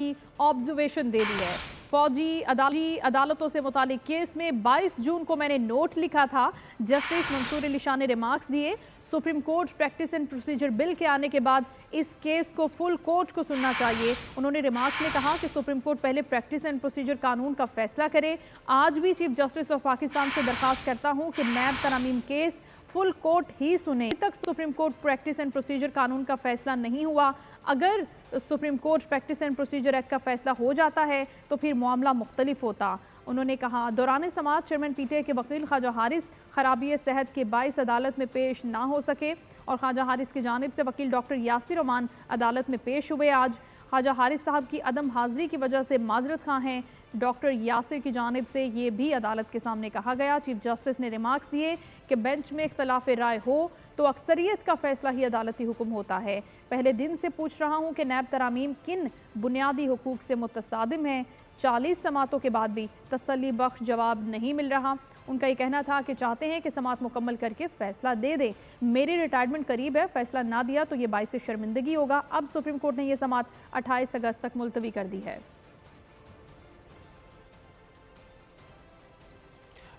की ऑब्जर्वेशन दे दी है। फौजी अदालतों से मुतालिक केस में 22 जून को मैंने नोट लिखा था। जस्टिस मंसूर अली शाह ने रिमार्क्स दिए। Supreme court practice and procedure bill के आने के बाद इस केस को फुल कोर्ट को सुनना चाहिए। उन्होंने रिमार्क्स में कहा कि सुप्रीम कोर्ट पहले प्रैक्टिस एंड प्रोसीजर कानून का फैसला करे। आज भी चीफ जस्टिस ऑफ पाकिस्तान से दरखास्त करता हूं कि नैब तरमीम केस फुल कोर्ट ही सुने। अभी तक supreme court practice and procedure कानून का फैसला नहीं हुआ। अगर supreme court practice and procedure act का फैसला हो जाता है तो फिर मामला मुख्तलिफ होता। उन्होंने कहा दौरान समाअत चेयरमैन पीटीआई के वकील ख्वाजा हारिस खराबी सेहत के बाइस अदालत में पेश ना हो सके और ख्वाजा हारिस की जानिब से वकील डॉक्टर यासिर रमान अदालत में पेश हुए। आज ख्वाजा हारिस साहब की अदम हाजिरी की वजह से माजरत खां हैं। डॉक्टर यासिर की जानिब से ये भी अदालत के सामने कहा गया। चीफ जस्टिस ने रिमार्क्स दिए कि बेंच में इख्तलाफ राय हो तो अक्सरियत का फैसला ही अदालती हुक्म होता है। पहले दिन से पूछ रहा हूं कि नैब तरामीम किन बुनियादी हुकूक से मुतसादिम है। 40 समातों के बाद भी तसल्ली बख्श जवाब नहीं मिल रहा। उनका ये कहना था कि चाहते हैं कि समात मुकम्मल करके फैसला दे दे। मेरी रिटायरमेंट करीब है, फैसला ना दिया तो ये बाइस शर्मिंदगी होगा। अब सुप्रीम कोर्ट ने यह समात 28 अगस्त तक मुलतवी कर दी है।